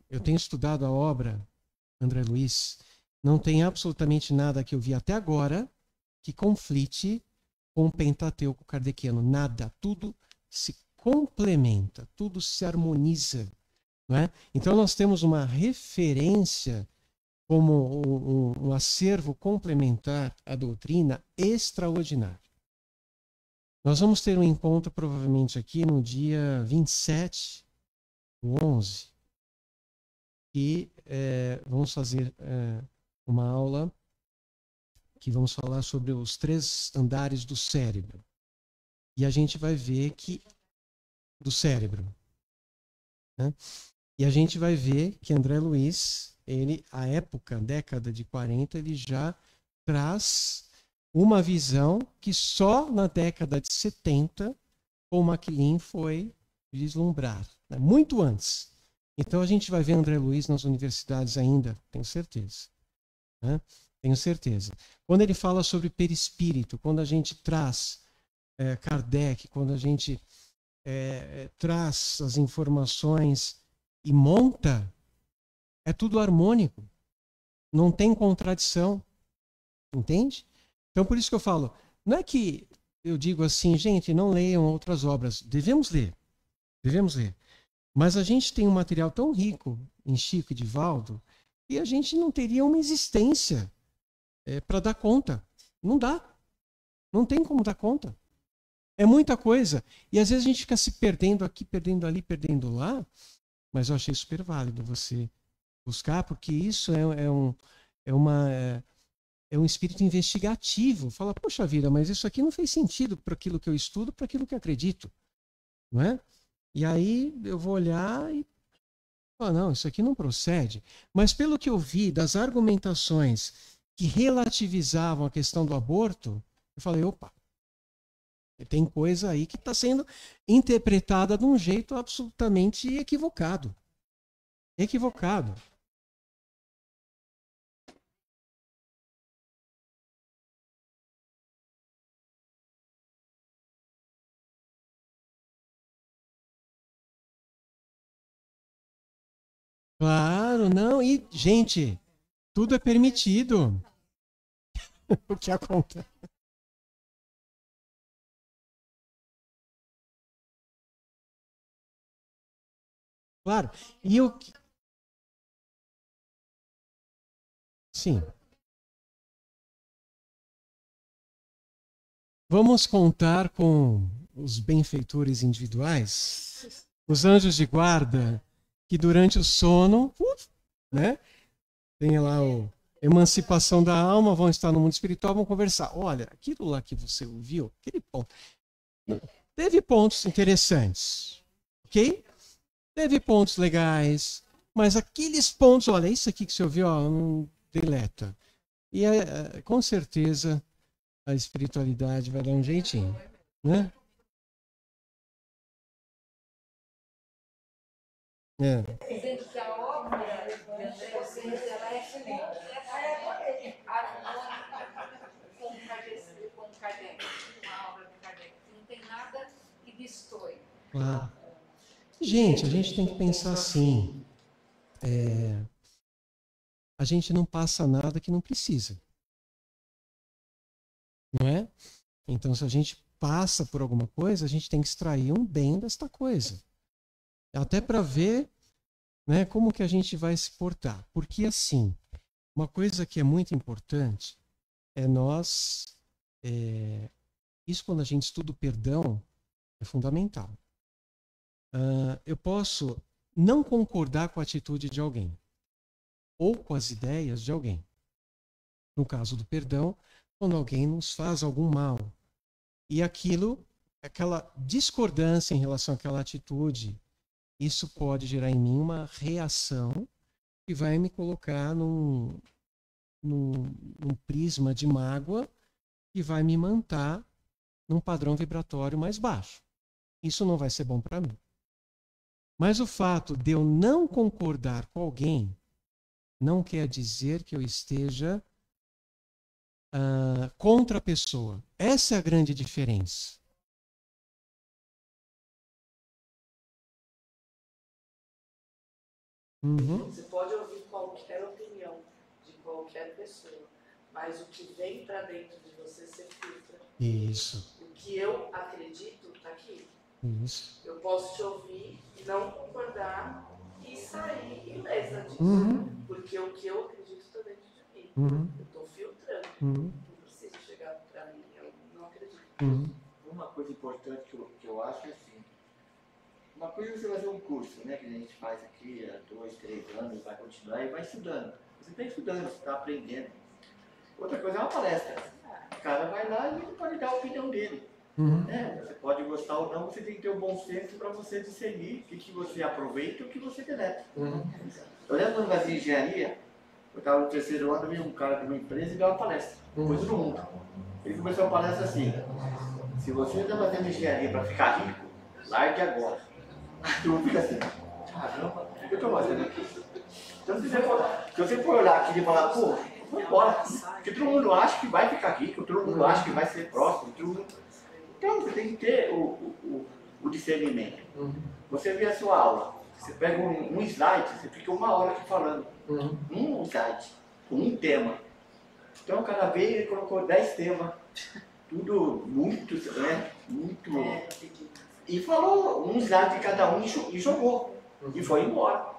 eu tenho estudado a obra, André Luiz, não tem absolutamente nada que eu vi até agora que conflite com o Pentateuco kardeciano. Nada. Tudo se complementa, tudo se harmoniza. Não é? Então nós temos uma referência como um acervo complementar à doutrina extraordinário. Nós vamos ter um encontro provavelmente aqui no dia 27 do 11, e vamos fazer uma aula que vamos falar sobre os 3 andares do cérebro. E a gente vai ver que do cérebro, né? E a gente vai ver que André Luiz, ele, à época, década de 40, ele já traz uma visão que só na década de 70 o Macquelin foi vislumbrar, né? Muito antes. Então a gente vai ver André Luiz nas universidades ainda, tenho certeza. Né? Tenho certeza. Quando ele fala sobre perispírito, quando a gente traz Kardec, quando a gente traz as informações e monta, é tudo harmônico. Não tem contradição. Entende? Então, por isso que eu falo, não é que eu digo assim, gente, não leiam outras obras. Devemos ler. Mas a gente tem um material tão rico em Chico e Divaldo que a gente não teria uma existência para dar conta. Não dá. Não tem como dar conta. É muita coisa. E às vezes a gente fica se perdendo aqui, perdendo ali, perdendo lá. Mas eu achei super válido você buscar, porque isso é um espírito investigativo. Fala, poxa vida, mas isso aqui não fez sentido para aquilo que eu estudo, para aquilo que eu acredito. Não é? E aí eu vou olhar e falar, não, isso aqui não procede. Mas pelo que eu vi das argumentações que relativizavam a questão do aborto, eu falei, opa, tem coisa aí que está sendo interpretada de um jeito absolutamente equivocado. Equivocado. Claro, não. E, gente, tudo é permitido. O que acontece? Claro. E o que... Sim. Vamos contar com os benfeitores individuais, os anjos de guarda, que durante o sono, né, tem lá a emancipação da alma, vão estar no mundo espiritual, vão conversar. Olha, aquilo lá que você ouviu, aquele ponto, teve pontos interessantes, ok? Teve pontos legais, mas aqueles pontos, olha, isso aqui que você ouviu, ó, não deleta. E com certeza a espiritualidade vai dar um jeitinho, né? Dizendo que a obra de vocês ela é excelente. Com Kardec, a obra de Kardec. Não tem nada que destoie. Claro. Gente, a gente tem que pensar assim. A gente não passa nada que não precisa. não é? Então, se a gente passa por alguma coisa, a gente tem que extrair um bem desta coisa. Até para ver, né, como que a gente vai se portar. Porque, assim, uma coisa que é muito importante é nós... isso, quando a gente estuda o perdão, é fundamental. Eu posso não concordar com a atitude de alguém ou com as ideias de alguém. No caso do perdão, quando alguém nos faz algum mal. E aquela discordância em relação àquela atitude, isso pode gerar em mim uma reação que vai me colocar num prisma de mágoa que vai me manter num padrão vibratório mais baixo. Isso não vai ser bom para mim. Mas o fato de eu não concordar com alguém não quer dizer que eu esteja contra a pessoa. Essa é a grande diferença. Você pode ouvir qualquer opinião de qualquer pessoa, mas o que vem para dentro de você filtra. Isso. O que eu acredito está aqui. Isso. Eu posso te ouvir, não concordar e sair ilesa disso. Porque o que eu acredito está dentro de mim. Eu estou filtrando. Não precisa chegar para mim, eu não acredito. Uma coisa importante que eu acho é assim, uma coisa é você fazer um curso, né, que a gente faz aqui há 2, 3 anos, vai continuar e vai estudando. Você está estudando, você está aprendendo. Outra coisa é uma palestra. O cara vai lá e ele pode dar a opinião dele. Né? Você pode gostar ou não, você tem que ter o bom senso para você discernir o que você aproveita e o que você deleta. Eu lembro quando eu fazia engenharia, eu estava no 3º ano, veio um cara de uma empresa e deu uma palestra. Foi todo mundo. Ele começou a palestra assim: se você está fazendo engenharia para ficar rico, largue agora. A turma fica assim: caramba, o que eu estou fazendo aqui? Então, se você for olhar aqui e falar, pô, vou embora. Porque todo mundo acha que vai ficar rico, todo mundo acha que vai ser próximo. Então, você tem que ter o discernimento. Você vê a sua aula, você pega um slide, você fica 1 hora aqui falando. Um slide, um tema. Então, o cara veio e colocou 10 temas. Tudo muito, né? Muito. E falou um slide de cada um e jogou. E foi embora.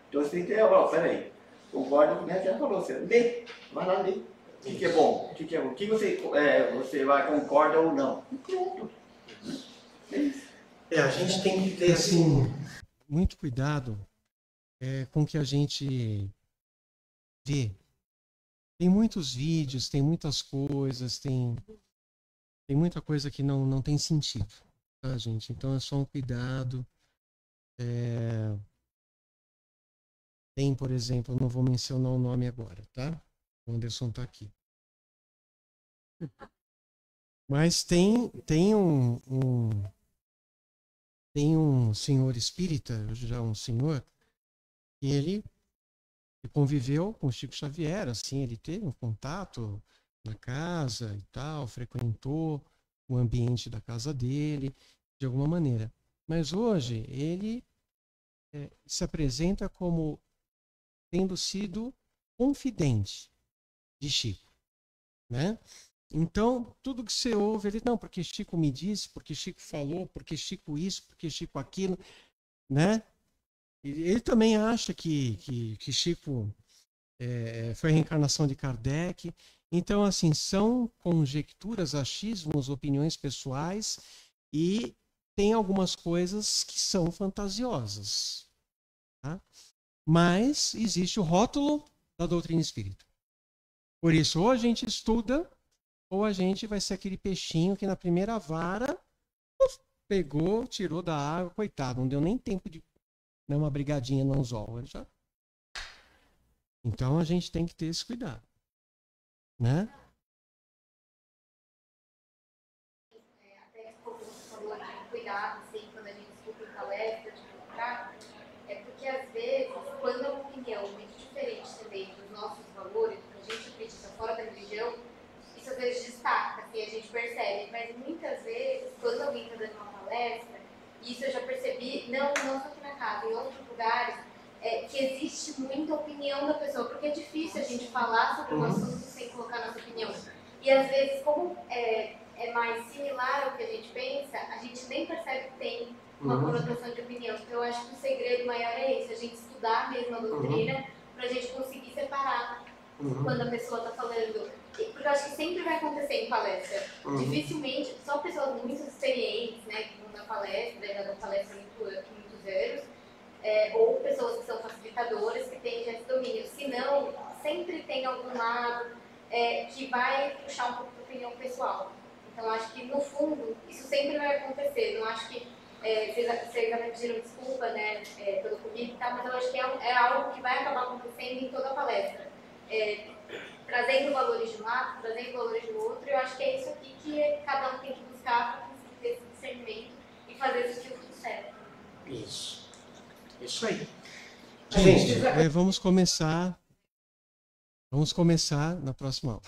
Então você tem que ter, peraí, concordo, né? Já falou, você lê, vai lá ler. O que é bom? O que é bom? O que você vai concorda ou não? E pronto. É isso. A gente tem que ter, assim, muito cuidado com o que a gente vê. Tem muitos vídeos, tem muitas coisas, tem muita coisa que não tem sentido, tá, gente? Então é só um cuidado. Tem, por exemplo, não vou mencionar o nome agora, tá? O Anderson está aqui. Mas tem um senhor espírita, já um senhor, que ele conviveu com o Chico Xavier, assim, ele teve um contato na casa e tal, frequentou o ambiente da casa dele, de alguma maneira. Mas hoje ele se apresenta como tendo sido confidente de Chico, né? Então, tudo que você ouve, ele, não, porque Chico me disse, porque Chico falou, porque Chico isso, porque Chico aquilo, né? Ele também acha que Chico foi a reencarnação de Kardec. Então, assim, são conjecturas, achismos, opiniões pessoais e tem algumas coisas que são fantasiosas, tá? Mas existe o rótulo da doutrina espírita. Por isso, ou a gente estuda, ou a gente vai ser aquele peixinho que na primeira vara pegou, tirou da água, coitado, não deu nem tempo de dar uma brigadinha no anzol. Já... Então a gente tem que ter esse cuidado, né? Até como você falou aqui, cuidado, assim, quando a gente escuta em palestra, de contrato, porque às vezes, quando a opinião é muito diferente também dos nossos valores, do que a gente acredita fora da religião, isso às vezes destaca, assim, a gente percebe. Mas muitas vezes, quando alguém está dando uma palestra, isso eu já percebi, não só aqui na casa, em outros lugares, que existe muita opinião da pessoa, porque é difícil a gente falar sobre um assunto sem colocar nossa opinião. E às vezes, como é mais similar ao que a gente pensa, a gente nem percebe que tem uma conotação de opinião. Então eu acho que o segredo maior é esse, a gente estudar mesmo a doutrina para a gente conseguir separar quando a pessoa está falando. Porque eu acho que sempre vai acontecer em palestra. Dificilmente, só pessoas muito experientes, né, que vão dar palestra, já dão palestra há muitos anos, ou pessoas que são facilitadoras, que têm já esse domínio. Senão, sempre tem algum lado que vai puxar um pouco da opinião pessoal. Então, acho que, no fundo, isso sempre vai acontecer. Não acho que vocês até pediram desculpa, né, pelo Covid e tal, mas eu acho que é algo que vai acabar acontecendo em toda a palestra. Trazendo valores de um lado, trazendo valores do outro, eu acho que é isso aqui que cada um tem que buscar para conseguir ter esse discernimento e fazer esse filtro certo. Isso. Isso aí. Gente, vamos começar na próxima aula.